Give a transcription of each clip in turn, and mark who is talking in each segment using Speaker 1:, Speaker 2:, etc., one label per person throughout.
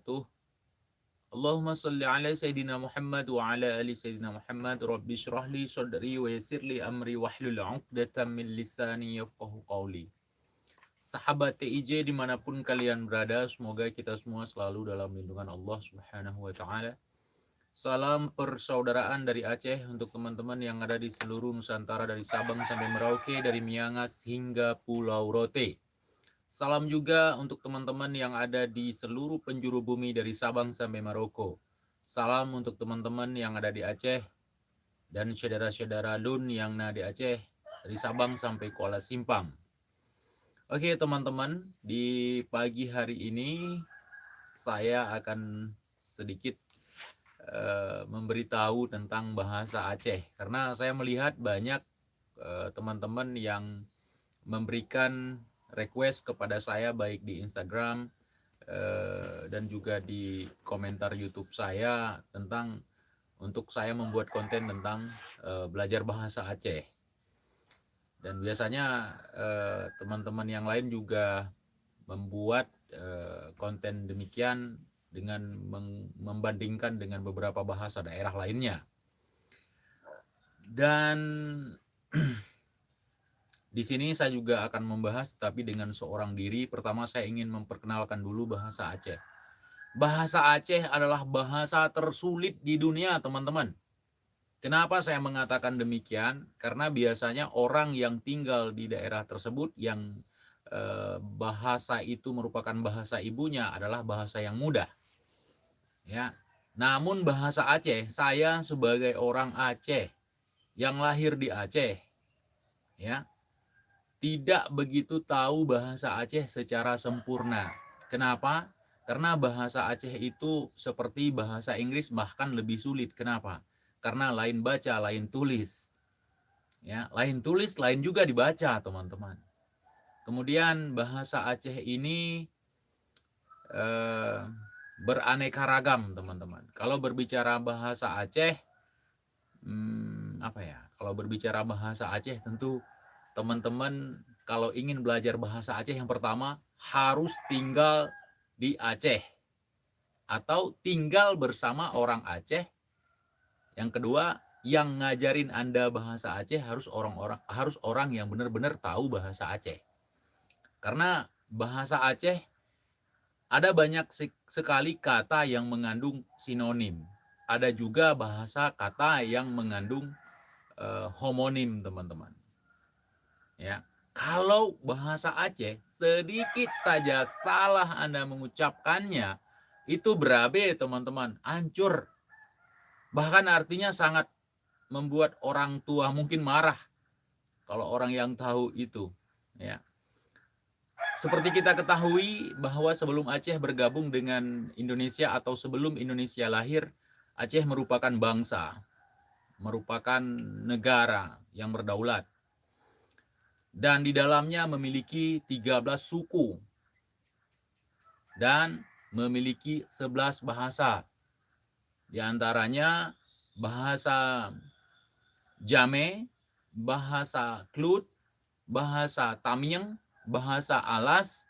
Speaker 1: wabarakatuh. Allahumma salli ala Sayyidina Muhammad wa ala ali Sayyidina Muhammad. Rabbi syrah li sadri wa yassir li amri wahlul 'uqdatam min lisani yafqahu qawli. Sahabat TIJ dimanapun kalian berada, semoga kita semua selalu dalam lindungan Allah Subhanahu wa Ta'ala. Salam persaudaraan dari Aceh untuk teman-teman yang ada di seluruh Nusantara, dari Sabang sampai Merauke, dari Miangas hingga Pulau Rote. Salam juga untuk teman-teman yang ada di seluruh penjuru bumi dari Sabang sampai Maroko. Salam untuk teman-teman yang ada di Aceh dan saudara-saudara Lun yang ada di Aceh dari Sabang sampai Kuala Simpang. Oke teman-teman, di pagi hari ini saya akan sedikit memberitahu tentang bahasa Aceh, karena saya melihat banyak teman-teman yang memberikan request kepada saya baik di Instagram dan juga di komentar YouTube saya tentang untuk saya membuat konten tentang belajar bahasa Aceh. Dan biasanya teman-teman yang lain juga membuat konten demikian dengan membandingkan dengan beberapa bahasa daerah lainnya. Dan di sini saya juga akan membahas, tapi dengan seorang diri. Pertama saya ingin memperkenalkan dulu bahasa Aceh. Bahasa Aceh adalah bahasa tersulit di dunia, teman-teman. Kenapa saya mengatakan demikian? Karena biasanya orang yang tinggal di daerah tersebut yang bahasa itu merupakan bahasa ibunya adalah bahasa yang mudah. Ya. Namun bahasa Aceh, saya sebagai orang Aceh yang lahir di Aceh, ya, tidak begitu tahu bahasa Aceh secara sempurna. Kenapa? Karena bahasa Aceh itu seperti bahasa Inggris, bahkan lebih sulit. Kenapa? Karena lain baca, lain tulis. Ya, lain tulis, lain juga dibaca, teman-teman. Kemudian bahasa Aceh ini beraneka ragam, teman-teman. Kalau berbicara bahasa Aceh, Kalau berbicara bahasa Aceh, tentu teman-teman kalau ingin belajar bahasa Aceh, yang pertama harus tinggal di Aceh atau tinggal bersama orang Aceh. Yang kedua, yang ngajarin Anda bahasa Aceh harus orang yang benar-benar tahu bahasa Aceh. Karena bahasa Aceh ada banyak sekali kata yang mengandung sinonim. Ada juga bahasa kata yang mengandung homonim, teman-teman. Ya, kalau bahasa Aceh sedikit saja salah Anda mengucapkannya, itu berabe, teman-teman, hancur. Bahkan artinya sangat membuat orang tua mungkin marah kalau orang yang tahu itu, ya. Seperti kita ketahui bahwa sebelum Aceh bergabung dengan Indonesia atau sebelum Indonesia lahir, Aceh merupakan bangsa, merupakan negara yang berdaulat. Dan di dalamnya memiliki 13 suku dan memiliki 11 bahasa. Di antaranya bahasa Jame, bahasa Klut, bahasa Tamiang, bahasa Alas,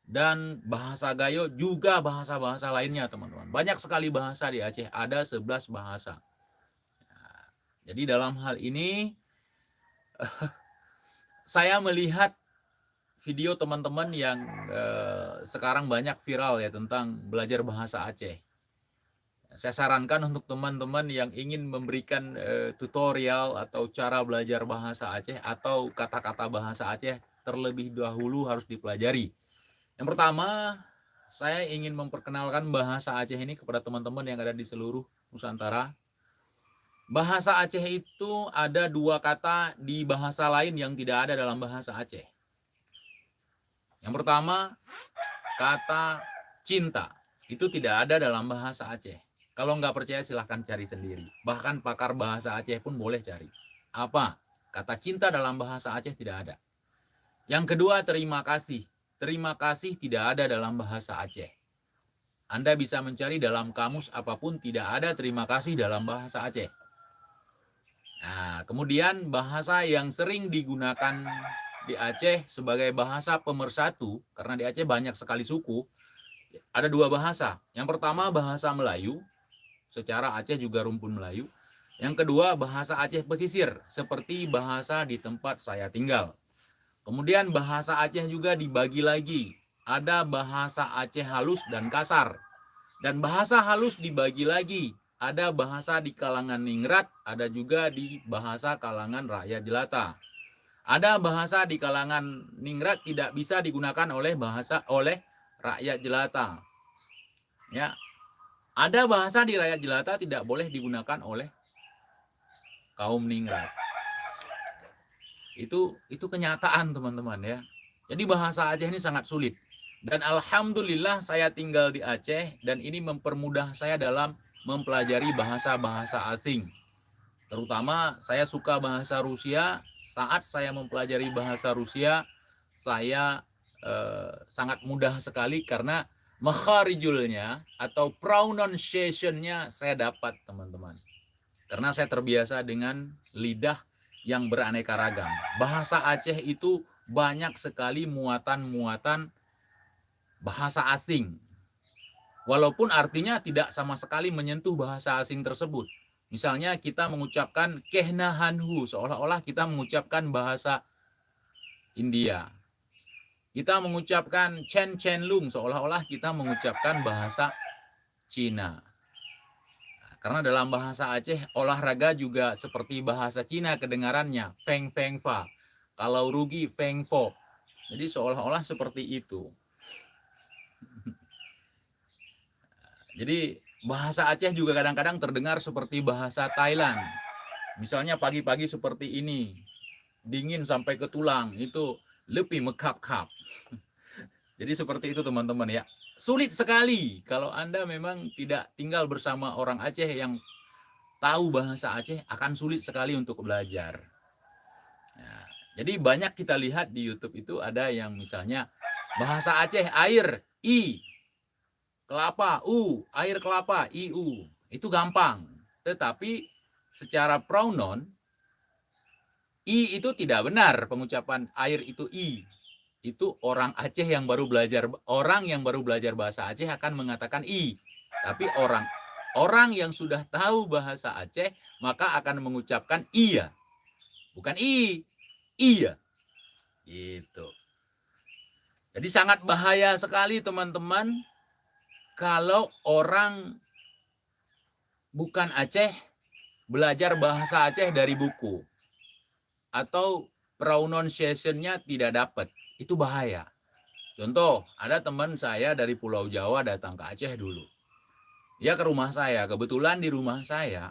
Speaker 1: dan bahasa Gayo, juga bahasa-bahasa lainnya, teman-teman. Banyak sekali bahasa di Aceh, ada 11 bahasa. Nah, jadi dalam hal ini saya melihat video teman-teman yang sekarang banyak viral ya tentang belajar bahasa Aceh. Saya sarankan untuk teman-teman yang ingin memberikan tutorial atau cara belajar bahasa Aceh atau kata-kata bahasa Aceh, terlebih dahulu harus dipelajari. Yang pertama, saya ingin memperkenalkan bahasa Aceh ini kepada teman-teman yang ada di seluruh Nusantara. Bahasa Aceh itu ada 2 kata di bahasa lain yang tidak ada dalam bahasa Aceh. Yang pertama, kata cinta. Itu tidak ada dalam bahasa Aceh. Kalau nggak percaya silahkan cari sendiri. Bahkan pakar bahasa Aceh pun boleh cari. Apa? Kata cinta dalam bahasa Aceh tidak ada. Yang kedua, terima kasih. Terima kasih tidak ada dalam bahasa Aceh. Anda bisa mencari dalam kamus apapun, tidak ada terima kasih dalam bahasa Aceh. Nah, kemudian bahasa yang sering digunakan di Aceh sebagai bahasa pemersatu, karena di Aceh banyak sekali suku, Ada dua bahasa. Yang pertama bahasa Melayu, secara Aceh juga rumpun Melayu. Yang kedua bahasa Aceh pesisir, seperti bahasa di tempat saya tinggal. Kemudian bahasa Aceh juga dibagi lagi. Ada bahasa Aceh halus dan kasar. Dan bahasa halus dibagi lagi. Ada bahasa di kalangan ningrat, ada juga di bahasa kalangan rakyat jelata. Ada bahasa di kalangan ningrat tidak bisa digunakan oleh rakyat jelata. Ya, ada bahasa di rakyat jelata tidak boleh digunakan oleh kaum ningrat. Itu kenyataan, teman-teman ya. Jadi bahasa Aceh ini sangat sulit. Dan alhamdulillah saya tinggal di Aceh dan ini mempermudah saya dalam mempelajari bahasa-bahasa asing. Terutama saya suka bahasa Rusia. Saat saya mempelajari bahasa Rusia, saya sangat mudah sekali karena makharijulnya atau pronunciation-nya saya dapat, teman-teman. Karena saya terbiasa dengan lidah yang beraneka ragam. Bahasa Aceh itu banyak sekali muatan-muatan bahasa asing. Walaupun artinya tidak sama sekali menyentuh bahasa asing tersebut. Misalnya kita mengucapkan kehnahanhu, seolah-olah kita mengucapkan bahasa India. Kita mengucapkan chen chen lung, seolah-olah kita mengucapkan bahasa Cina. Karena dalam bahasa Aceh, olahraga juga seperti bahasa Cina kedengarannya, feng feng fa. Kalau rugi, feng fo. Jadi seolah-olah seperti itu. Jadi bahasa Aceh juga kadang-kadang terdengar seperti bahasa Thailand. Misalnya pagi-pagi seperti ini, dingin sampai ke tulang, itu lebih mekap-kap. Jadi seperti itu, teman-teman ya. Sulit sekali kalau Anda memang tidak tinggal bersama orang Aceh yang tahu bahasa Aceh, akan sulit sekali untuk belajar. Nah, jadi banyak kita lihat di YouTube itu ada yang misalnya bahasa Aceh air, i, kelapa, u, air kelapa, iu. Itu gampang. Tetapi secara pronoun, i itu tidak benar pengucapan air itu i. Itu orang Aceh yang baru belajar, bahasa Aceh akan mengatakan i. Tapi orang yang sudah tahu bahasa Aceh maka akan mengucapkan iya. Bukan i, iya. Gitu. Jadi sangat bahaya sekali, teman-teman, kalau orang bukan Aceh belajar bahasa Aceh dari buku atau pronunciation-nya tidak dapat. Itu bahaya. Contoh, ada teman saya dari Pulau Jawa datang ke Aceh dulu. Dia ke rumah saya. Kebetulan di rumah saya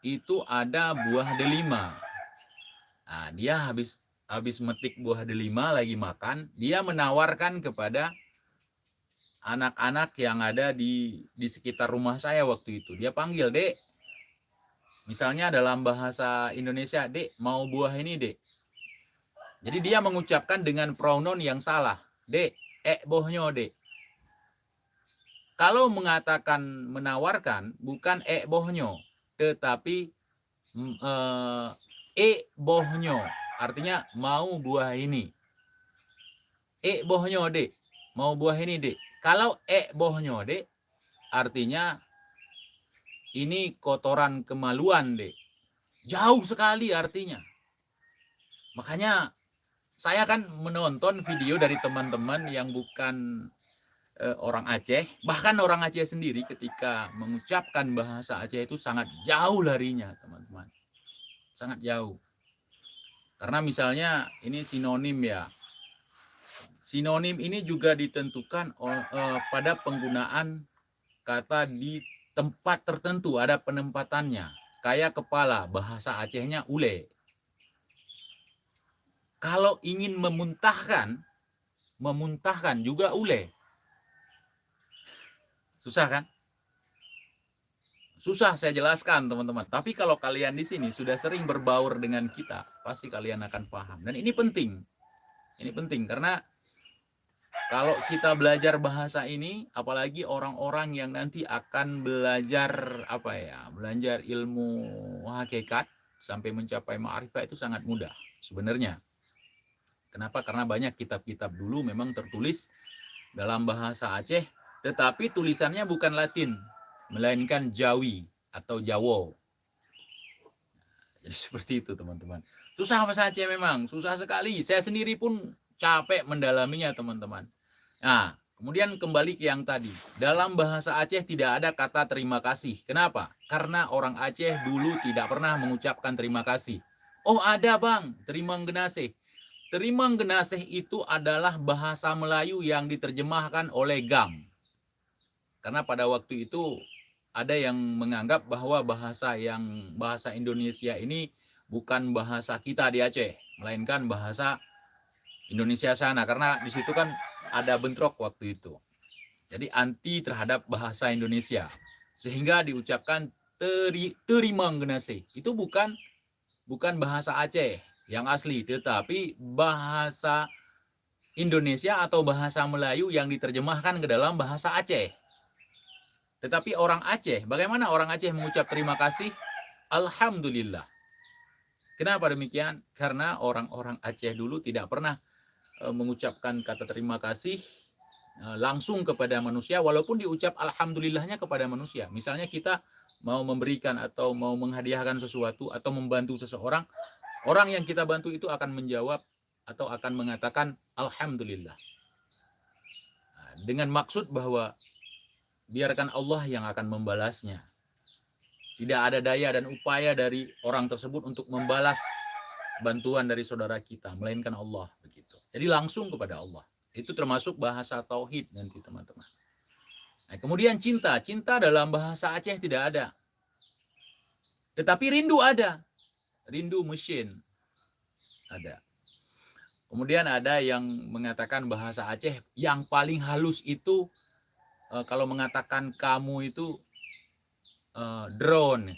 Speaker 1: itu ada buah delima. Nah, dia habis metik buah delima lagi makan, dia menawarkan kepada anak-anak yang ada di sekitar rumah saya waktu itu. Dia panggil, "Dek." Misalnya dalam bahasa Indonesia, "Dek, mau buah ini, Dek." Jadi dia mengucapkan dengan pronoun yang salah. Dek, bohnyo, Dek. Kalau mengatakan menawarkan, bukan bohnyo, tetapi bohnyo. Artinya mau buah ini. Bohnyo, Dek. Mau buah ini, Dek. Kalau bohnyo, Dek, artinya ini kotoran kemaluan, Dek. Jauh sekali artinya. Makanya saya kan menonton video dari teman-teman yang bukan orang Aceh, bahkan orang Aceh sendiri ketika mengucapkan bahasa Aceh itu sangat jauh larinya, teman-teman. Sangat jauh. Karena misalnya ini sinonim ya. Sinonim ini juga ditentukan pada penggunaan kata di tempat tertentu, ada penempatannya. Kayak kepala, bahasa Acehnya ule. Kalau ingin memuntahkan juga ule. Susah kan? Susah saya jelaskan, teman-teman. Tapi kalau kalian di sini sudah sering berbaur dengan kita, pasti kalian akan paham. Dan ini penting. Ini penting karena kalau kita belajar bahasa ini, apalagi orang-orang yang nanti akan belajar belajar ilmu hakikat sampai mencapai ma'rifah itu sangat mudah sebenarnya. Kenapa? Karena banyak kitab-kitab dulu memang tertulis dalam bahasa Aceh tetapi tulisannya bukan Latin, melainkan Jawi atau Jawa. Jadi seperti itu teman-teman. Susah bahasa Aceh memang, susah sekali. Saya sendiri pun capek mendalaminya teman-teman. Nah, kemudian kembali ke yang tadi. Dalam bahasa Aceh tidak ada kata terima kasih. Kenapa? Karena orang Aceh dulu tidak pernah mengucapkan terima kasih. Oh ada bang, terima genaseh. Terima genaseh itu adalah bahasa Melayu yang diterjemahkan oleh Gam. Karena pada waktu itu ada yang menganggap bahwa bahasa Indonesia ini bukan bahasa kita di Aceh, melainkan bahasa Indonesia sana. Karena di situ kan ada bentrok waktu itu. Jadi anti terhadap bahasa Indonesia. Sehingga diucapkan terima genase. Itu bukan bahasa Aceh yang asli, tetapi bahasa Indonesia atau bahasa Melayu yang diterjemahkan ke dalam bahasa Aceh. Tetapi orang Aceh, bagaimana orang Aceh mengucap terima kasih? Alhamdulillah. Kenapa demikian? Karena orang-orang Aceh dulu tidak pernah mengucapkan kata terima kasih langsung kepada manusia, walaupun diucap alhamdulillahnya kepada manusia. Misalnya kita mau memberikan atau mau menghadiahkan sesuatu atau membantu seseorang, orang yang kita bantu itu akan menjawab atau akan mengatakan alhamdulillah. Dengan maksud bahwa biarkan Allah yang akan membalasnya. Tidak ada daya dan upaya dari orang tersebut untuk membalas bantuan dari saudara kita, melainkan Allah begitu. Jadi langsung kepada Allah. Itu termasuk bahasa tauhid nanti teman-teman. Nah, kemudian cinta dalam bahasa Aceh tidak ada. Tetapi rindu ada. Rindu mesin ada. Kemudian ada yang mengatakan bahasa Aceh yang paling halus itu kalau mengatakan kamu itu drone.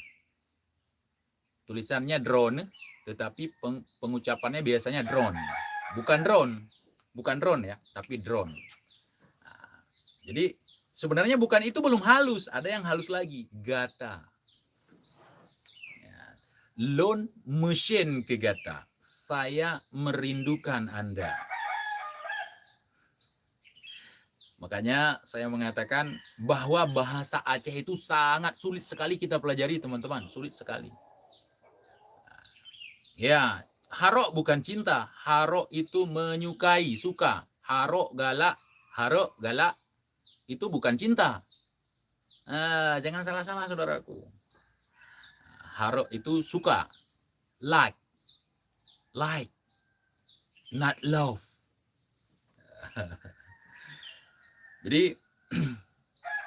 Speaker 1: Tulisannya drone, tetapi pengucapannya biasanya drone. Bukan drone ya, tapi drone. Nah, jadi sebenarnya bukan itu, belum halus, ada yang halus lagi, gata. Ya. Lon mesin ke gata. Saya merindukan Anda. Makanya saya mengatakan bahwa bahasa Aceh itu sangat sulit sekali kita pelajari teman-teman, sulit sekali. Ya, harok bukan cinta, harok itu menyukai, suka. Harok galak itu bukan cinta. Jangan salah-salah saudaraku. Harok itu suka, like, not love. Jadi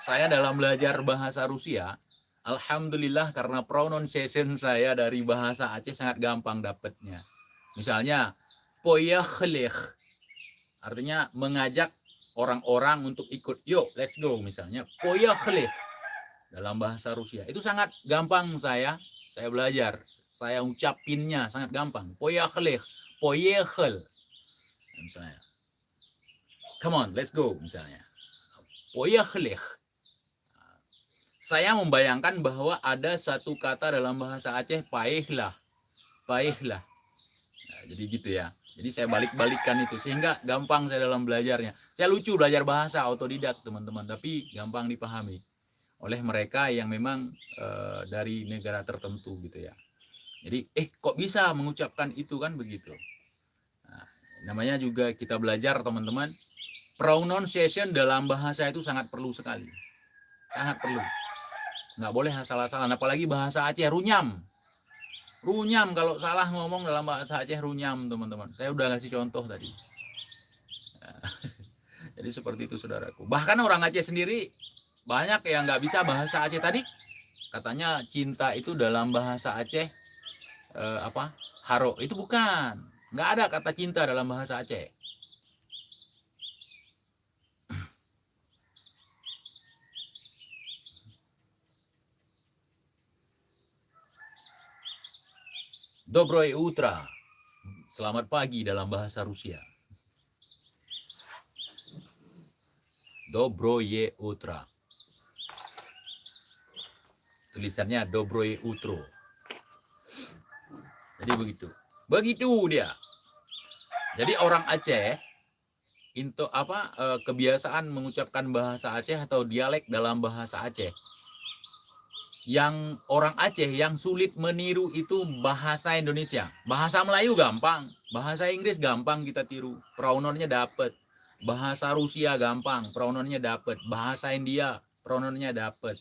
Speaker 1: saya dalam belajar bahasa Rusia, alhamdulillah karena pronunciation saya dari bahasa Aceh sangat gampang dapatnya. Misalnya, poyakhlech, artinya mengajak orang-orang untuk ikut. Yuk, let's go misalnya. Poyakhlech dalam bahasa Rusia. Itu sangat gampang saya belajar. Saya ucapinnya sangat gampang. Poyakhlech, poyekhl. Misalnya. Come on, let's go misalnya. Poyakhlech. Saya membayangkan bahwa ada satu kata dalam bahasa Aceh, paihlah. Nah, jadi gitu ya. Jadi saya balik-balikkan itu sehingga gampang saya dalam belajarnya. Saya lucu belajar bahasa otodidak teman-teman, tapi gampang dipahami oleh mereka yang memang dari negara tertentu gitu ya. Jadi kok bisa mengucapkan itu kan begitu. Nah, namanya juga kita belajar teman-teman. Pronunciation dalam bahasa itu sangat perlu sekali. Sangat perlu. Nggak boleh asal-asalan, apalagi bahasa Aceh, runyam kalau salah ngomong dalam bahasa Aceh runyam teman-teman. Saya udah ngasih contoh tadi. Jadi seperti itu saudaraku. Bahkan orang Aceh sendiri banyak yang nggak bisa bahasa Aceh tadi. Katanya cinta itu dalam bahasa Aceh haro, itu bukan. Nggak ada kata cinta dalam bahasa Aceh. Dobroye utra, selamat pagi dalam bahasa Rusia. Dobroye utra. Tulisannya Dobroye utro. Jadi begitu. Begitu dia. Jadi orang Aceh kebiasaan mengucapkan bahasa Aceh atau dialek dalam bahasa Aceh. Yang orang Aceh yang sulit meniru itu bahasa Indonesia. Bahasa Melayu gampang, bahasa Inggris gampang kita tiru, pronounnya dapet. Bahasa Rusia gampang, pronounnya dapet. Bahasa India, pronounnya dapet.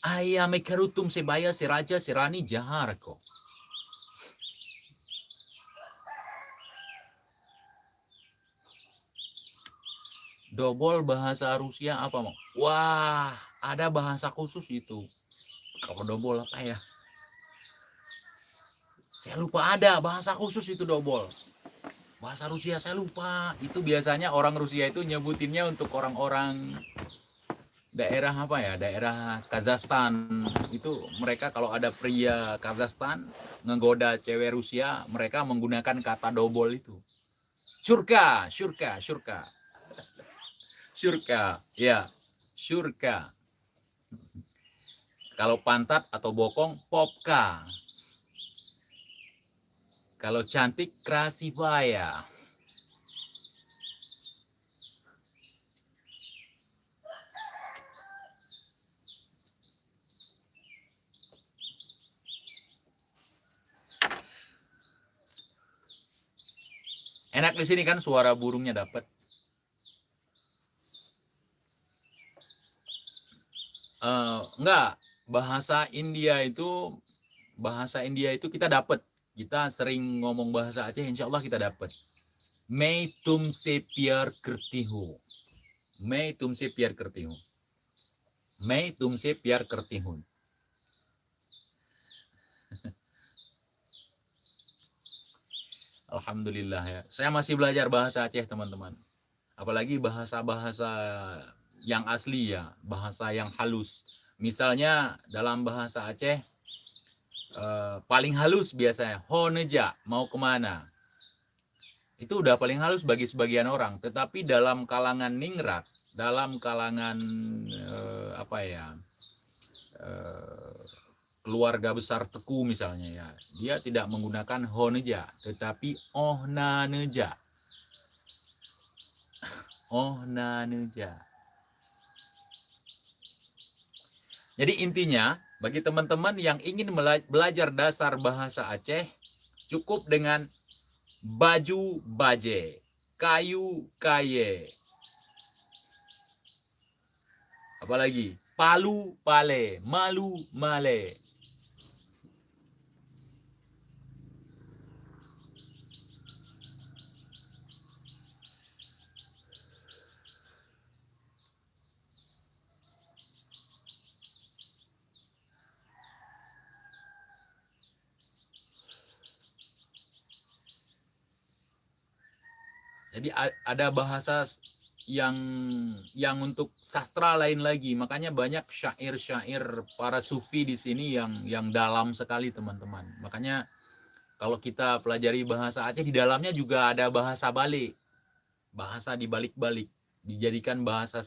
Speaker 1: Ayam mekarutum sebaya seraja serani jahar kok. Dobol bahasa Rusia apa mau? Wah, ada bahasa khusus itu. Kalau dobol apa ya? Saya lupa, ada bahasa khusus itu dobol. Bahasa Rusia saya lupa. Itu biasanya orang Rusia itu nyebutinnya untuk orang-orang daerah apa ya? Daerah Kazakhstan. Itu mereka kalau ada pria Kazakhstan ngegoda cewek Rusia, mereka menggunakan kata dobol itu. Syurka, syurka, syurka. Syurka, ya, syurka. Kalau pantat atau bokong, popka. Kalau cantik, krasivaya. Enak di sini kan, suara burungnya dapat. Enggak, bahasa India itu kita dapat. Kita sering ngomong bahasa Aceh, insya Allah kita dapat. Mei tumse pyar karti hu. Mei tumse pyar karti hu. Mei tumse pyar karti hu. Alhamdulillah ya. Saya masih belajar bahasa Aceh, teman-teman. Apalagi bahasa-bahasa yang asli ya, bahasa yang halus. Misalnya dalam bahasa Aceh paling halus biasanya honeja, mau kemana. Itu udah paling halus bagi sebagian orang. Tetapi dalam kalangan ningrat, dalam kalangan keluarga besar Teku misalnya ya, dia tidak menggunakan honeja, tetapi ohnaneja. Ohnaneja. Jadi intinya, bagi teman-teman yang ingin belajar dasar bahasa Aceh, cukup dengan baju baje, kayu kaye, apalagi palu pale, malu male. Jadi ada bahasa yang untuk sastra lain lagi. Makanya banyak syair-syair para sufi di sini yang dalam sekali, teman-teman. Makanya kalau kita pelajari bahasa Aceh, di dalamnya juga ada bahasa balik. Bahasa dibalik-balik, dijadikan bahasa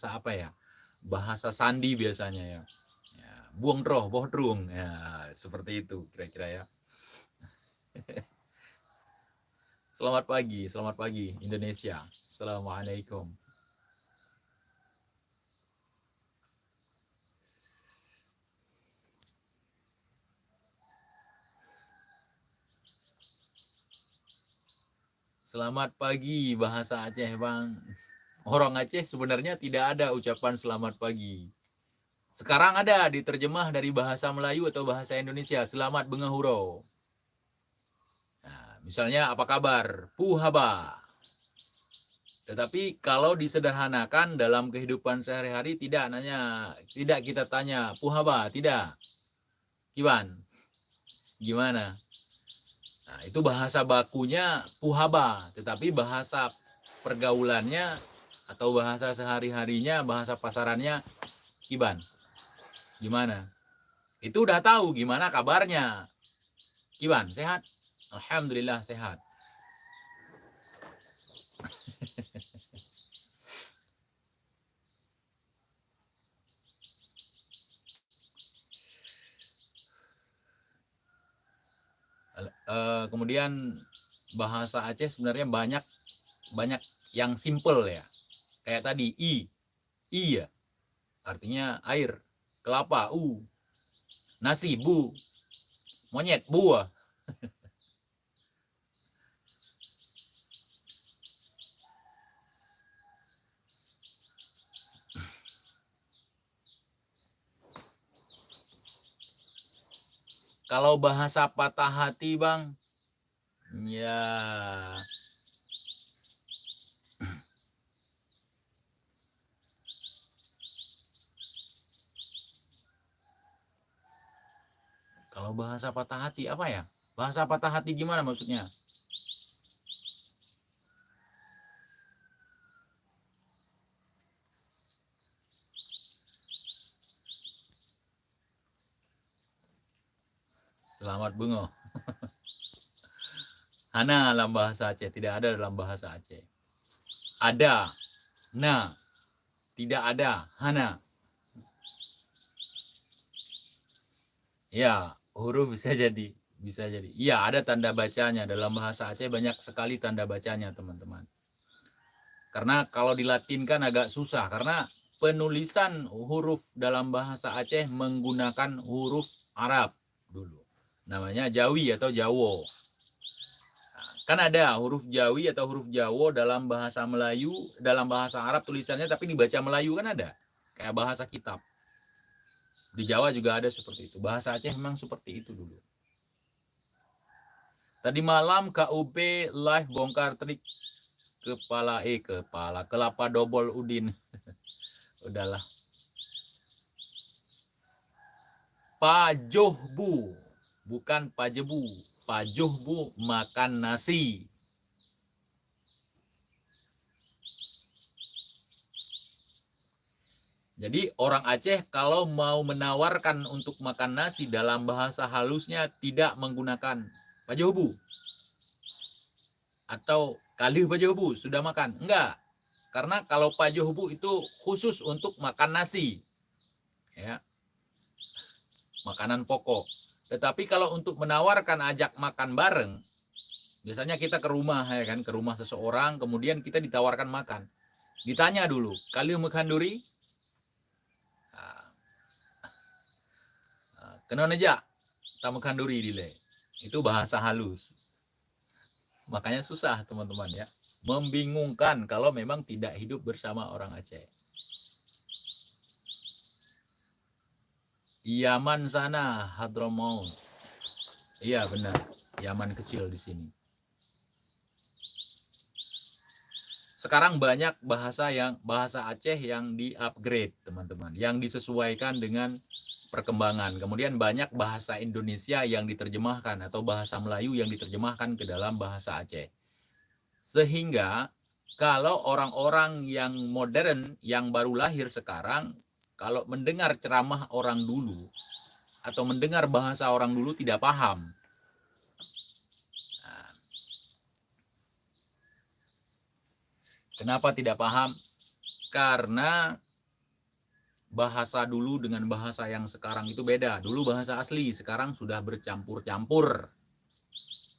Speaker 1: apa ya? Bahasa sandi biasanya ya. Buang droh, bohdrung. Ya, seperti itu kira-kira ya. Selamat pagi Indonesia. Assalamualaikum. Selamat pagi bahasa Aceh, Bang. Orang Aceh sebenarnya tidak ada ucapan selamat pagi. Sekarang ada diterjemah dari bahasa Melayu atau bahasa Indonesia, selamat bengahuro. Nah, misalnya apa kabar? Puhaba. Tetapi kalau disederhanakan dalam kehidupan sehari-hari tidak kita tanya puhaba, tidak. Kiban, gimana? Nah, itu bahasa bakunya puhaba, tetapi bahasa pergaulannya atau bahasa sehari-harinya, bahasa pasarannya kiban. Gimana? Itu udah tahu gimana kabarnya. Kiban, sehat? Alhamdulillah sehat. Kemudian bahasa Aceh sebenarnya banyak yang simple ya. Kayak tadi i ya. Artinya air. Kelapa nasi bu. Monyet buah. Kalau bahasa patah hati, Bang, ya kalau bahasa patah hati apa ya? Bahasa patah hati gimana maksudnya? Selamat bungo. Hana dalam bahasa Aceh, tidak ada dalam bahasa Aceh. Ada, na, tidak ada, hana. Ya, huruf bisa jadi. Iya, ada tanda bacanya. Dalam bahasa Aceh banyak sekali tanda bacanya, teman-teman. Karena kalau dilatinkan agak susah. Karena penulisan huruf dalam bahasa Aceh menggunakan huruf Arab dulu. Namanya Jawi atau Jawo. Kan ada huruf Jawi atau huruf Jawo dalam bahasa Melayu, dalam bahasa Arab tulisannya tapi dibaca Melayu kan ada. Kayak bahasa kitab. Di Jawa juga ada seperti itu. Bahasa Aceh memang seperti itu dulu. Tadi malam KUP live bongkar trik kelapa dobol Udin. Udahlah. Pajohbu, bukan pajebu. Pajohbu makan nasi. Jadi orang Aceh kalau mau menawarkan untuk makan nasi dalam bahasa halusnya tidak menggunakan pajohbu atau kalih pajohbu sudah makan. Enggak. Karena kalau pajohbu itu khusus untuk makan nasi. Ya. Makanan pokok. Tetapi kalau untuk menawarkan ajak makan bareng, biasanya kita ke rumah ya kan, ke rumah seseorang, kemudian kita ditawarkan makan. Ditanya dulu, kalih makan duri? Kena aja, tak makan duri dile. Itu bahasa halus. Makanya susah teman-teman ya. Membingungkan kalau memang tidak hidup bersama orang Aceh. Yaman sana, Hadramaut. Iya benar, Yaman kecil di sini. Sekarang banyak bahasa Aceh yang di-upgrade, teman-teman, yang disesuaikan dengan perkembangan. Kemudian banyak bahasa Indonesia yang diterjemahkan atau bahasa Melayu yang diterjemahkan ke dalam bahasa Aceh. Sehingga kalau orang-orang yang modern, yang baru lahir sekarang, kalau mendengar ceramah orang dulu atau mendengar bahasa orang dulu tidak paham. Nah, kenapa tidak paham? Karena bahasa dulu dengan bahasa yang sekarang itu beda. Dulu bahasa asli, sekarang sudah bercampur-campur.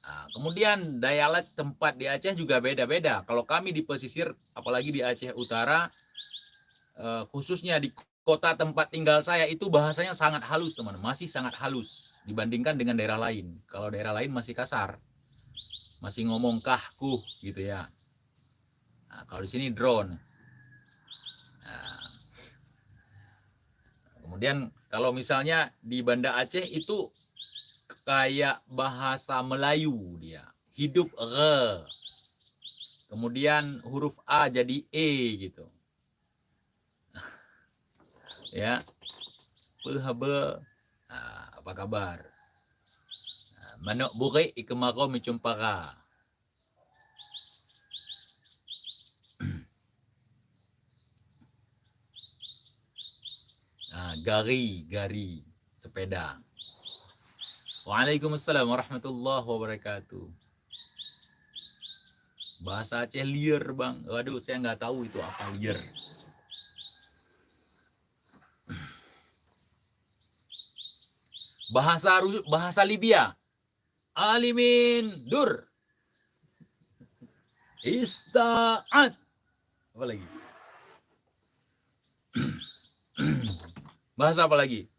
Speaker 1: Nah, kemudian dialek tempat di Aceh juga beda-beda. Kalau kami di pesisir, apalagi di Aceh Utara, khususnya di kota tempat tinggal saya, itu bahasanya sangat halus, teman. Masih sangat halus dibandingkan dengan daerah lain. Kalau daerah lain masih kasar, masih ngomong kuh gitu ya. Nah, kalau di sini drone. Nah, kemudian kalau misalnya di Banda Aceh itu kayak bahasa Melayu dia. Hidup re. Kemudian huruf A jadi E gitu. Ya. Pelhabe. Nah, apa kabar? Nah, manok buri ikemaro micumpara. Nah, gari, sepeda. Waalaikumsalam warahmatullahi wabarakatuh. Bahasa Aceh liar, Bang. Waduh, saya nggak tahu itu apa liar. Bahasa Libya. Alimin dur. Ista'at. Apa lagi? Bahasa apa lagi?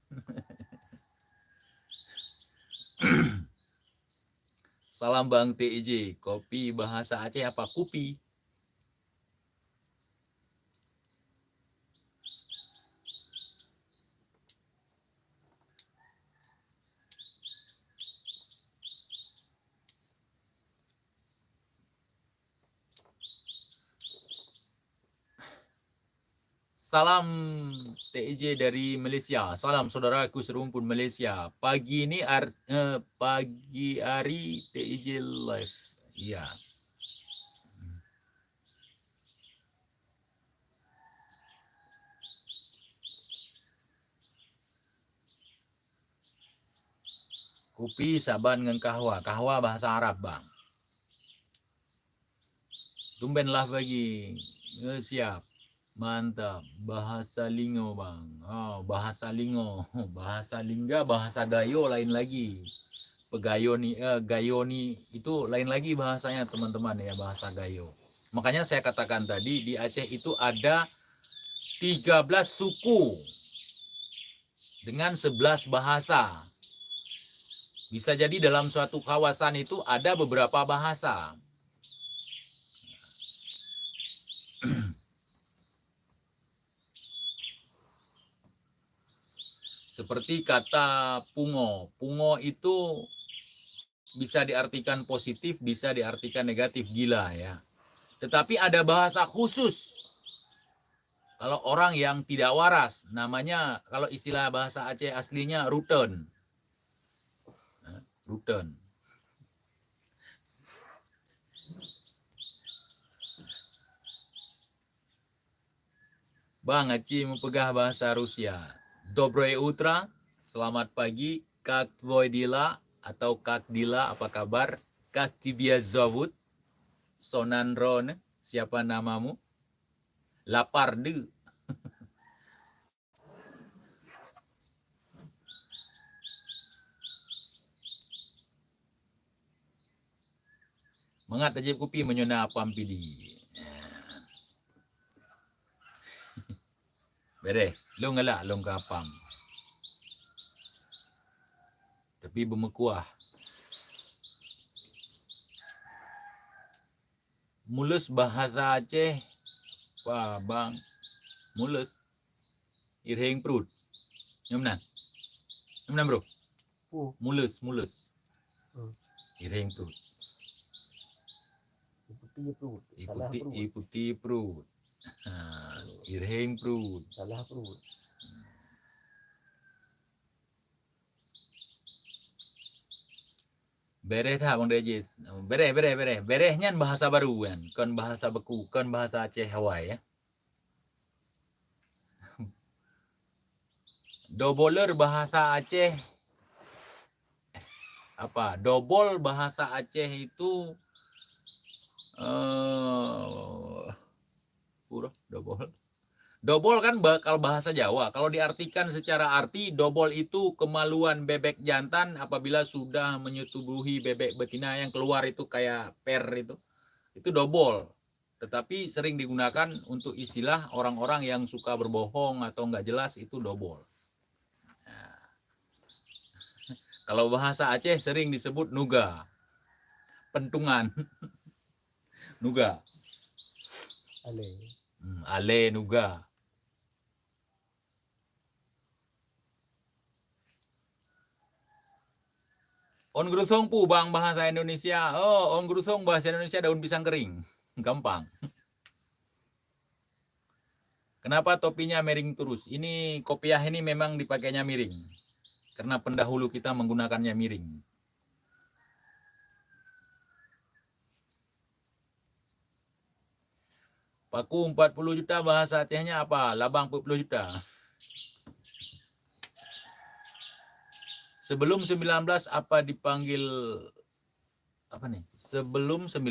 Speaker 1: Salam Bang TIJ. Kopi bahasa Aceh apa? Kupi. Salam TIJ dari Malaysia. Salam saudaraku serumpun Malaysia. Pagi hari TIJ live. Iya. Kopi saban dengan kahwa. Kahwa bahasa Arab, Bang. Tumbenlah pagi. Siap. Mantap. Bahasa Lingo, Bang. Oh, bahasa Lingo. Bahasa Lingga, bahasa Gayo lain lagi. Gayoni itu lain lagi bahasanya, teman-teman ya, bahasa Gayo. Makanya saya katakan tadi di Aceh itu ada 13 suku dengan 11 bahasa. Bisa jadi dalam suatu kawasan itu ada beberapa bahasa. Seperti kata pungo. Pungo itu bisa diartikan positif, bisa diartikan negatif, gila ya. Tetapi ada bahasa khusus. Kalau orang yang tidak waras, namanya kalau istilah bahasa Aceh aslinya ruten. Ruten. Bang Aci mempegah bahasa Rusia. Dobroe Utra, selamat pagi. Kak Voidila atau Kak Dila, apa kabar? Kak Tibia Zawud, Sonanron, siapa namamu? Lapardu. Mengat Ajib Kupi menyona pampidi. Bere, lo ngelak lo kapam. Tapi bermekuah. Mulus bahasa Aceh. Wah, Bang. Mulus. Irheng perut. Nyamnan. Nyamnan, bro. Mulus. Irheng perut. Ikuti perut. Irheng perut.
Speaker 2: Salah perut.
Speaker 1: Bereh dah Bang Dejis. Bereh. Berehnya bahasa baru kan. Kan bahasa beku, kan bahasa Aceh Hawaii ya. Doboler bahasa Aceh apa? Dobol bahasa Aceh itu dobol. Dobol kan bakal bahasa Jawa. Kalau diartikan secara arti, dobol itu kemaluan bebek jantan apabila sudah menyetubuhi bebek betina yang keluar itu kayak per itu. Itu dobol. Tetapi sering digunakan untuk istilah orang-orang yang suka berbohong atau nggak jelas, itu dobol. Nah, kalau bahasa Aceh sering disebut nuga. Pentungan. Nuga. Ale nuga. On grusong pu bang bahasa Indonesia. Oh, on grusong bahasa Indonesia daun pisang kering. Gampang. Kenapa topinya miring terus? Ini kopiah ini memang dipakainya miring. Karena pendahulu kita menggunakannya miring. Paku 40 juta bahasa Acehnya apa? Labang 40 juta. Sebelum 19 apa dipanggil apa nih? Sebelum 19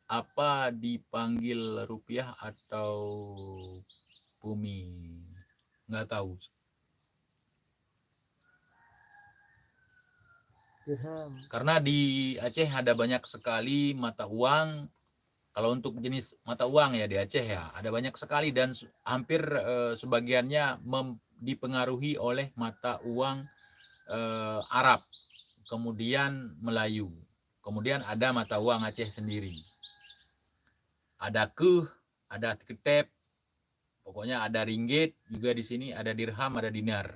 Speaker 1: apa dipanggil rupiah atau bumi? Nggak tahu.
Speaker 2: Dirham.
Speaker 1: Karena di Aceh ada banyak sekali mata uang Kalau untuk jenis mata uang ya di Aceh ya ada banyak sekali dan hampir sebagiannya dipengaruhi oleh mata uang Arab, kemudian Melayu, kemudian ada mata uang Aceh sendiri, ada ada ketep, pokoknya ada ringgit juga di sini, ada dirham, ada dinar.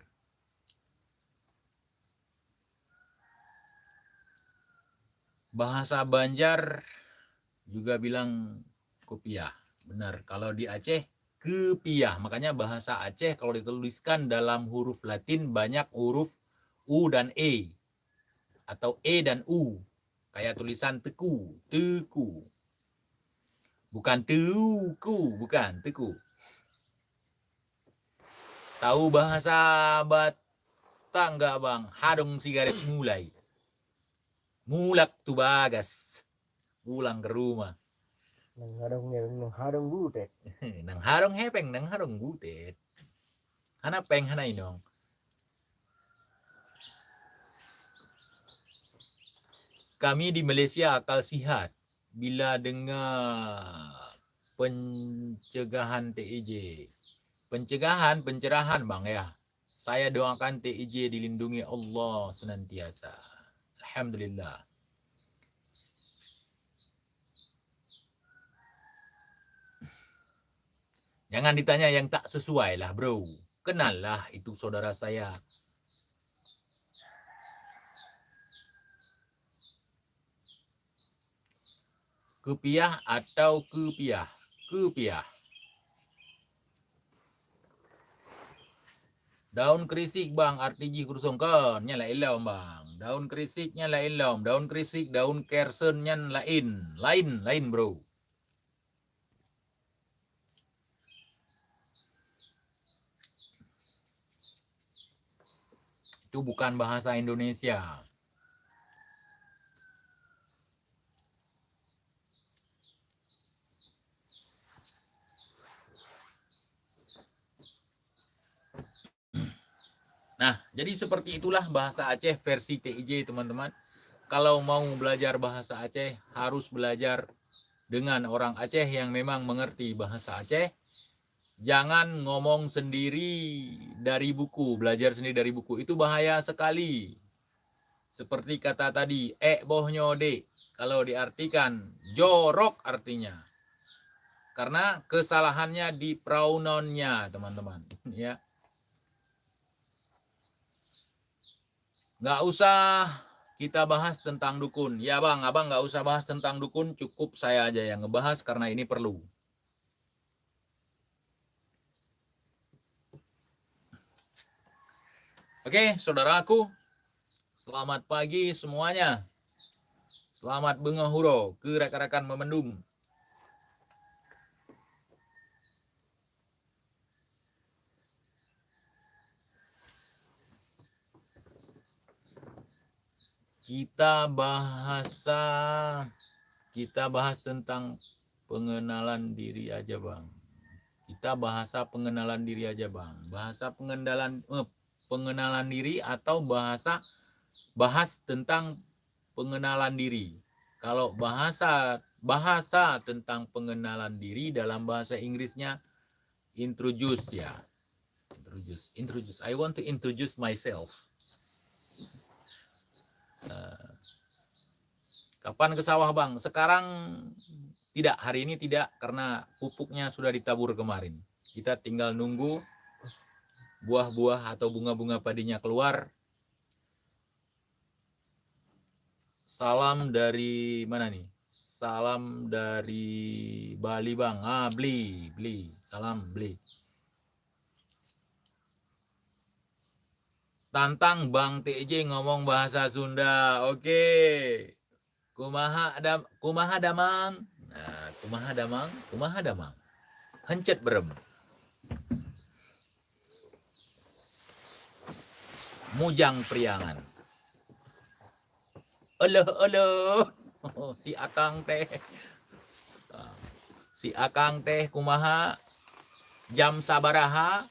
Speaker 1: Bahasa Banjar juga bilang kopiah. Benar, kalau di Aceh kepiah. Makanya bahasa Aceh kalau dituliskan dalam huruf Latin banyak huruf U dan E atau E dan U. Kayak tulisan teku, teku. Bukan teku, bukan teku. Tahu bahasa Batak enggak, Bang? Hadung sigaret mulai. Mulak tu bagas. Pulang ke rumah.
Speaker 2: Nang harong butet.
Speaker 1: Nang harong hepeng, nang harong butet. Hana peng hana inong. Kami di Malaysia akal sihat bila dengar pencegahan TIJ. Pencegahan, pencerahan Bang ya. Saya doakan TIJ dilindungi Allah senantiasa. Alhamdulillah. Jangan ditanya yang tak sesuai lah bro. Kenal lah itu saudara saya. Kepiah atau kepiah? Kepiah. Daun kerisik bang, artiji kurusongkan, nyala ilom bang. Daun kerisiknya la ilom, daun kerisik, daun kersennya lain bro. Itu bukan bahasa Indonesia. Nah, jadi seperti itulah bahasa Aceh versi TIJ teman-teman. Kalau mau belajar bahasa Aceh harus belajar dengan orang Aceh yang memang mengerti bahasa Aceh. Jangan ngomong sendiri dari buku, belajar sendiri dari buku. Itu bahaya sekali. Seperti kata tadi, bohnyode. Kalau diartikan, jorok artinya. Karena kesalahannya di pronounnya, teman-teman. Ya, nggak usah kita bahas tentang dukun. Ya bang, abang nggak usah bahas tentang dukun, cukup saya aja yang ngebahas karena ini perlu. Oke, saudaraku, selamat pagi semuanya. Selamat bengahuro ke rekan-rekan memendung. Kita bahas tentang pengenalan diri aja bang. Kita bahasa pengenalan diri aja bang. Bahasa pengenalan diri atau bahas tentang pengenalan diri. Kalau bahasa tentang pengenalan diri dalam bahasa Inggrisnya introduce ya. Introduce. I want to introduce myself. Kapan ke sawah bang? Sekarang tidak, hari ini tidak karena pupuknya sudah ditabur kemarin. Kita tinggal nunggu buah-buah atau bunga-bunga padinya keluar. Salam dari mana nih? Salam dari Bali bang. Beli. Salam beli. Tantang Bang TJ ngomong bahasa Sunda. Oke. Kumaha damang. Nah, kumaha damang. Hencet berem. Mujang priangan. Aloh. Si Akang teh. Si Akang teh kumaha? Jam sabaraha?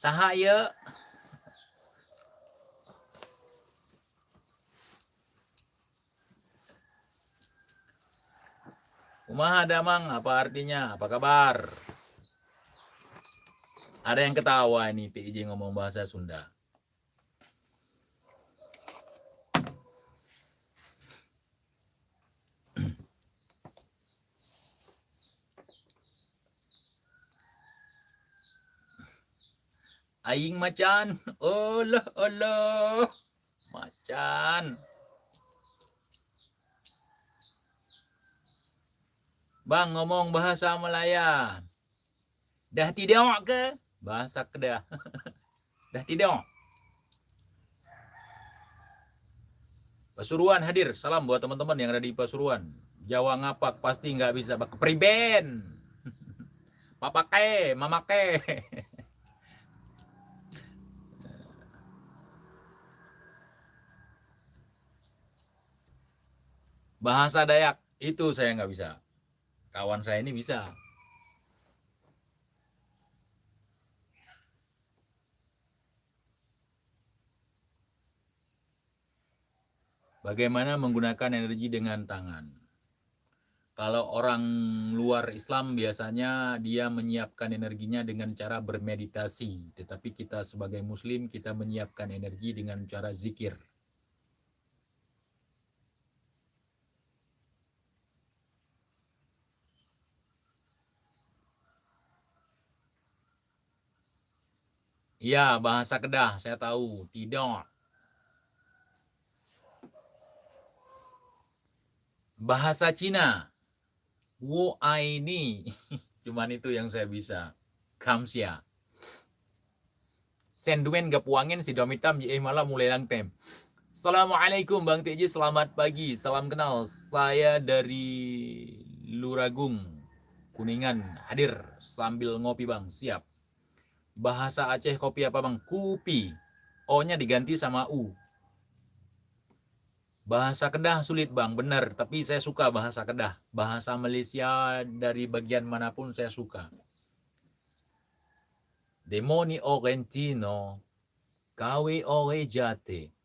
Speaker 1: Saha ye? Kumaha damang, apa artinya? Apa kabar? Ada yang ketawa ini TJ ngomong bahasa Sunda. Aing macan, Allah Allah, macan. Bang ngomong bahasa Malaya. Dah tidak ke? Bahasa Kedah. Dah tidak. Pasuruan hadir. Salam buat teman-teman yang ada di Pasuruan. Jawa ngapak pasti nggak bisa. Priben. Papake, mamake. Bahasa Dayak itu saya nggak bisa. Kawan saya ini bisa. Bagaimana menggunakan energi dengan tangan? Kalau orang luar Islam biasanya dia menyiapkan energinya dengan cara bermeditasi. Tetapi kita sebagai Muslim kita menyiapkan energi dengan cara zikir. Iya, bahasa Kedah saya tahu. Tidak. Bahasa Cina. Wo ai ni. Cuman itu yang saya bisa. Kamsia. Senduen gapuangin si domitam je malam mulai langtem. Assalamualaikum Bang TJ, selamat pagi. Salam kenal. Saya dari Luragung, Kuningan. Hadir sambil ngopi Bang. Siap. Bahasa Aceh kopi apa Bang? Kupi. O-nya diganti sama U. Bahasa Kedah sulit Bang, benar. Tapi saya suka bahasa Kedah. Bahasa Malaysia dari bagian manapun saya suka. Demoni Orentino, Kawe Ore Jate.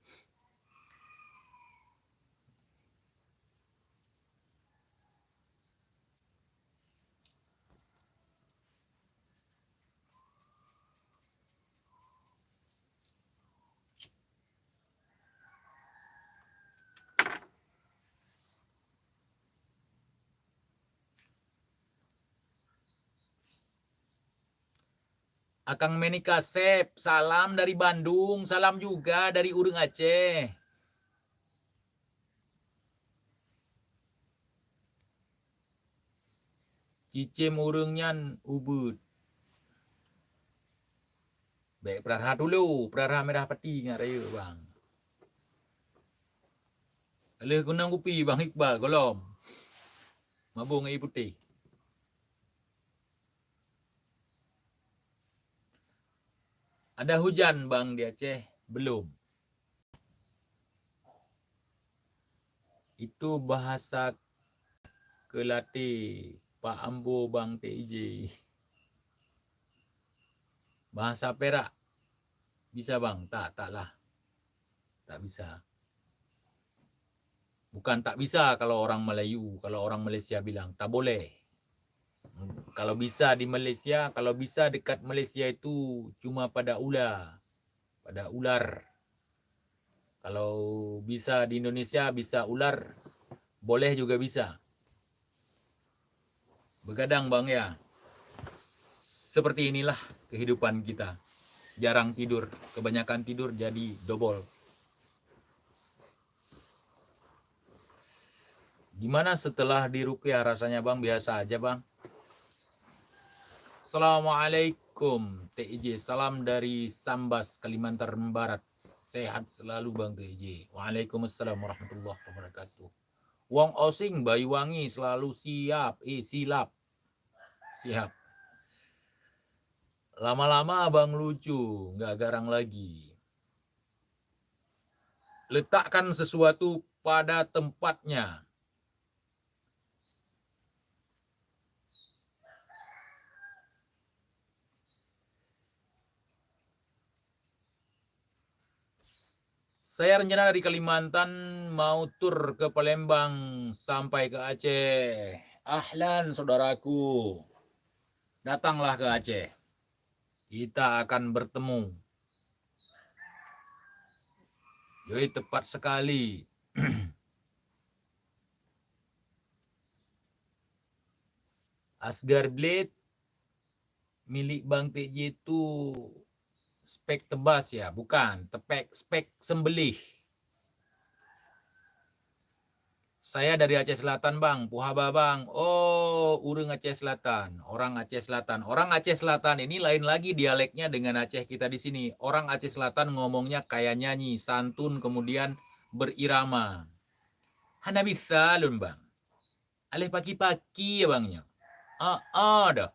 Speaker 1: Akang Meni Kasep, salam dari Bandung, salam juga dari Urung Aceh. Cicim urungnyan ubud. Baik, perah dulu, perah merah peti nggak raya Bang. Alih gunang kupi Bang Iqbal, golom. Mabung air putih. Ada hujan Bang di Aceh? Belum. Itu bahasa Kelate, Pak Ambo Bang TJ. Bahasa Perak. Bisa Bang? Taklah. Tak bisa. Bukan tak bisa kalau orang Melayu, kalau orang Malaysia bilang tak boleh. Kalau bisa di Malaysia, kalau bisa dekat Malaysia itu cuma pada ular. Kalau bisa di Indonesia bisa ular, boleh juga bisa. Begadang Bang ya. Seperti inilah kehidupan kita. Jarang tidur, kebanyakan tidur jadi dobol. Gimana setelah diruqyah rasanya Bang? Biasa aja Bang. Assalamualaikum TJ, salam dari Sambas, Kalimantan Barat. Sehat selalu Bang TJ. Waalaikumsalam warahmatullahi wabarakatuh. Wong Osing Bayuwangi selalu siap, silap. Siap. Lama-lama Abang lucu, nggak garang lagi. Letakkan sesuatu pada tempatnya. Saya rencana dari Kalimantan mau tur ke Palembang sampai ke Aceh. Ahlan saudaraku, datanglah ke Aceh. Kita akan bertemu. Yoi, tepat sekali. Asgar Blade milik Bang TJ itu spek tebas ya, bukan spek sembelih. Saya dari Aceh Selatan bang, Puhaba bang. Oh, urang Aceh Selatan, orang Aceh Selatan. Orang Aceh Selatan ini lain lagi dialeknya dengan Aceh kita di sini. Orang Aceh Selatan ngomongnya kayak nyanyi, santun, kemudian berirama. Hana bisa lun bang. Alih pagi-pagi ya bangnya. Dah.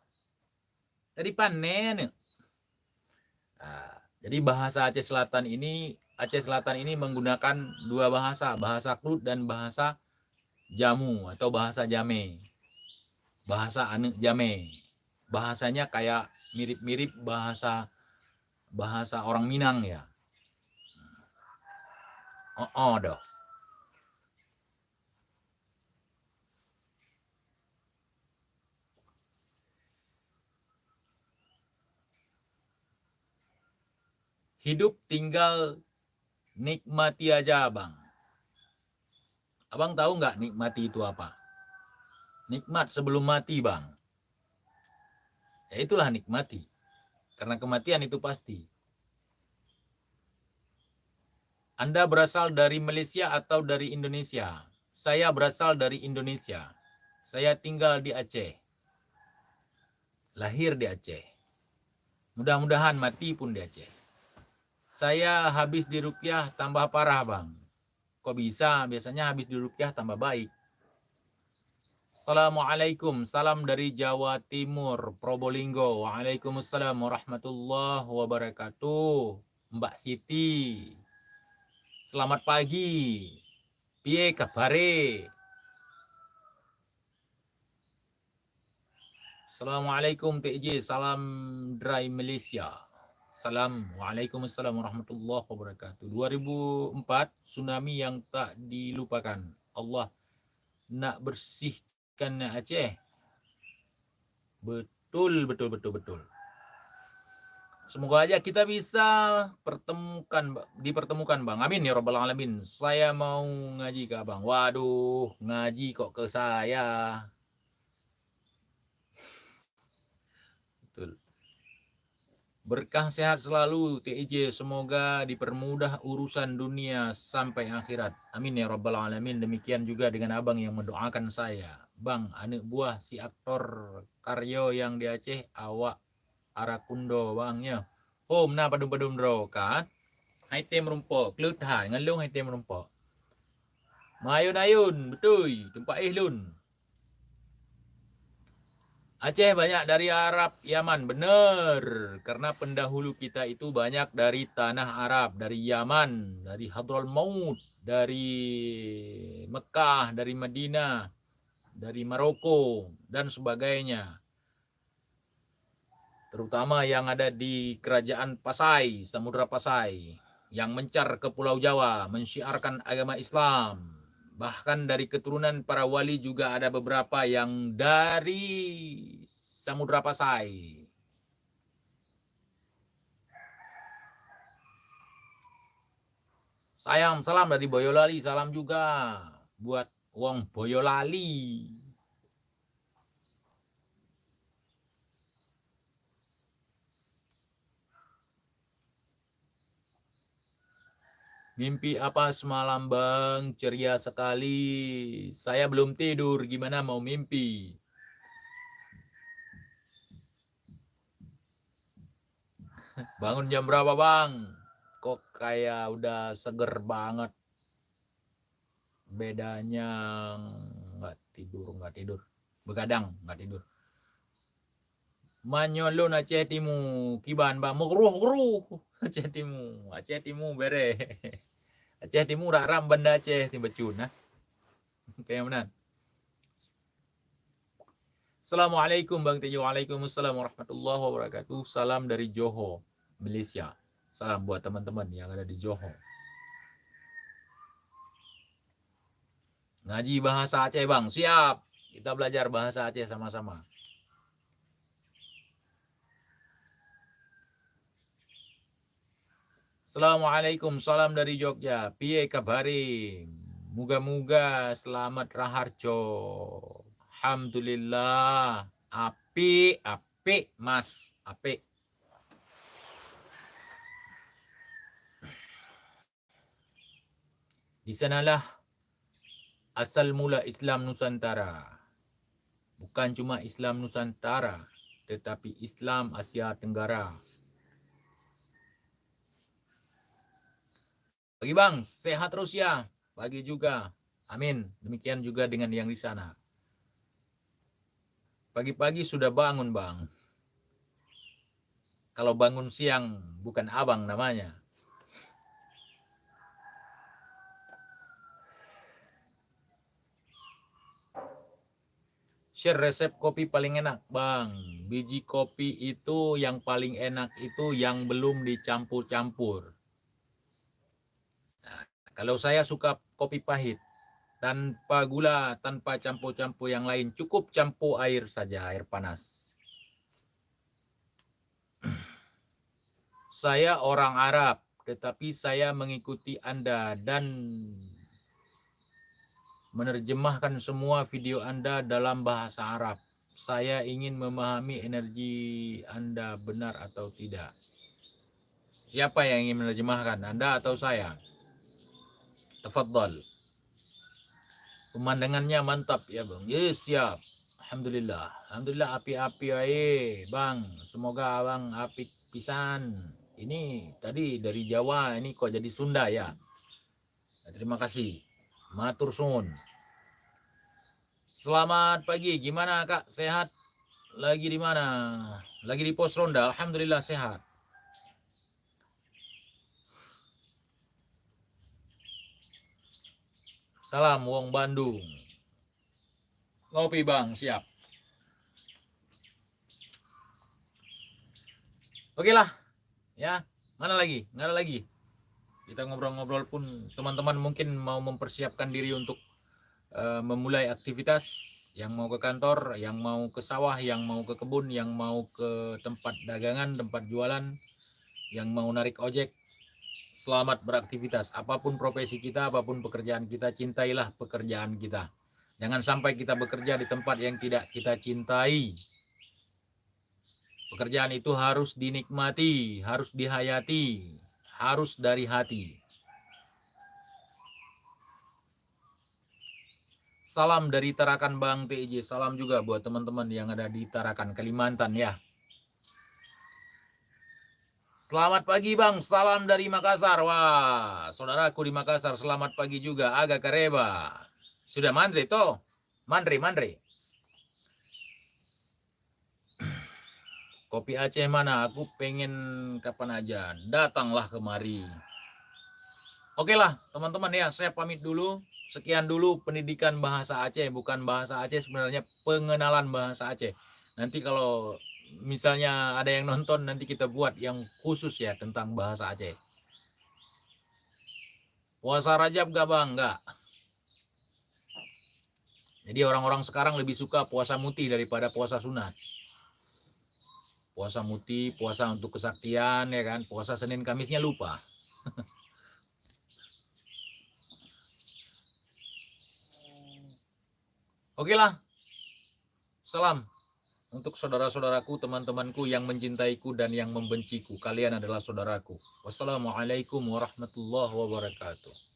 Speaker 1: Dari panen. Nah, jadi bahasa Aceh Selatan ini menggunakan dua bahasa, bahasa Klut dan bahasa Jamu atau bahasa Jame. Bahasa Ane Jame. Bahasanya kayak mirip-mirip bahasa orang Minang ya. Dah. Hidup tinggal nikmati aja, Bang. Abang tahu nggak nikmati itu apa? Nikmat sebelum mati, Bang. Ya itulah nikmati. Karena kematian itu pasti. Anda berasal dari Malaysia atau dari Indonesia? Saya berasal dari Indonesia. Saya tinggal di Aceh. Lahir di Aceh. Mudah-mudahan mati pun di Aceh. Saya habis diruqyah tambah parah, Bang. Kok bisa? Biasanya habis diruqyah tambah baik. Assalamualaikum, salam dari Jawa Timur, Probolinggo. Waalaikumsalam warahmatullahi wabarakatuh. Mbak Siti, selamat pagi. Piye kabare? Assalamualaikum TJ, salam Dry Malaysia. Salam, waalaikumsalam warahmatullahi wabarakatuh. 2004, tsunami yang tak dilupakan. Allah nak bersihkan Aceh. Betul. Semoga aja kita bisa dipertemukan Bang. Amin ya rabbal alamin. Saya mau ngaji ke Abang. Waduh, ngaji kok ke saya. Betul. Berkah sehat selalu TIJ. Semoga dipermudah urusan dunia sampai akhirat. Amin ya rabbal alamin. Demikian juga dengan Abang yang mendoakan saya. Bang, anak buah si aktor Karyo yang di Aceh, awak Arakundo bangnya. Hôm na padum ro kan. Hai tem rumpok, kelut ha ngalung hai tem rumpok. Mayun betul, tempat lun. Aceh banyak dari Arab, Yaman, bener. Karena pendahulu kita itu banyak dari tanah Arab, dari Yaman, dari Hadral Maut, dari Mekah, dari Madinah, dari Maroko, dan sebagainya. Terutama yang ada di kerajaan Pasai, Samudra Pasai, yang mencar ke Pulau Jawa, mensyiarkan agama Islam. Bahkan dari keturunan para wali juga ada beberapa yang dari Samudra Pasai. Salam dari Boyolali, salam juga buat wong Boyolali. Mimpi apa semalam bang? Ceria sekali. Saya belum tidur, gimana mau mimpi? Bangun jam berapa bang? Kok kayak udah seger banget. Bedanya nggak tidur. Begadang, nggak tidur. Manyolun Aceh Timu, kiban bang, mengruh Aceh Timu bere. Aceh Timu ram benda Aceh tiba cun, nah. Kayak mana? Assalamualaikum Bang Tejo. Waalaikumsalam warahmatullahi wabarakatuh. Salam dari Johor, Malaysia. Salam buat teman-teman yang ada di Johor. Ngaji bahasa Aceh Bang, siap. Kita belajar bahasa Aceh sama-sama. Assalamualaikum, salam dari Jogja. Piye kabari? Muga-muga selamat raharjo. Alhamdulillah. Api, Mas. Api. Di sanalah asal mula Islam Nusantara. Bukan cuma Islam Nusantara, tetapi Islam Asia Tenggara. Pagi Bang, sehat terus ya. Pagi juga. Amin. Demikian juga dengan yang di sana. Pagi-pagi sudah bangun Bang. Kalau bangun siang bukan abang namanya. Share resep kopi paling enak Bang. Biji kopi itu yang paling enak itu yang belum dicampur-campur. Nah, kalau saya suka kopi pahit. Tanpa gula, tanpa campur-campur yang lain. Cukup campur air saja, air panas. Saya orang Arab, tetapi saya mengikuti Anda dan menerjemahkan semua video Anda dalam bahasa Arab. Saya ingin memahami energi Anda benar atau tidak. Siapa yang ingin menerjemahkan, Anda atau saya? Tafadhal. Pemandangannya mantap ya Bang. Yes, siap. Alhamdulillah. Alhamdulillah api-api ae, Bang. Semoga Abang api pisan. Ini tadi dari Jawa, ini kok jadi Sunda ya. Terima kasih. Matur suwun. Selamat pagi. Gimana Kak? Sehat? Lagi di mana? Lagi di pos ronda. Alhamdulillah sehat. Salam wong Bandung. Ngopi Bang, siap. Oke lah. Ya, mana lagi? Nggak ada lagi. Kita ngobrol-ngobrol pun teman-teman mungkin mau mempersiapkan diri untuk memulai aktivitas, yang mau ke kantor, yang mau ke sawah, yang mau ke kebun, yang mau ke tempat dagangan, tempat jualan, yang mau narik ojek. Selamat beraktivitas. Apapun profesi kita, apapun pekerjaan kita, cintailah pekerjaan kita. Jangan sampai kita bekerja di tempat yang tidak kita cintai. Pekerjaan itu harus dinikmati, harus dihayati, harus dari hati. Salam dari Tarakan Bang TJ. Salam juga buat teman-teman yang ada di Tarakan, Kalimantan ya. Selamat pagi Bang, salam dari Makassar. Wah, saudaraku di Makassar, selamat pagi juga. Agak kareba. Sudah mandre toh? Mandre. Kopi Aceh mana? Aku pengen kapan aja. Datanglah kemari. Oke lah teman-teman ya, saya pamit dulu. Sekian dulu pendidikan bahasa Aceh. Bukan bahasa Aceh, sebenarnya pengenalan bahasa Aceh. Nanti kalau misalnya ada yang nonton, nanti kita buat yang khusus ya tentang bahasa Aceh. Puasa Rajab gak Bang? Enggak. Jadi orang-orang sekarang lebih suka puasa muti daripada puasa sunat. Puasa muti, puasa untuk kesaktian ya kan. Puasa Senin Kamisnya lupa. Oke lah. Salam untuk saudara-saudaraku, teman-temanku yang mencintaiku dan yang membenciku. Kalian adalah saudaraku. Wassalamualaikum warahmatullahi wabarakatuh.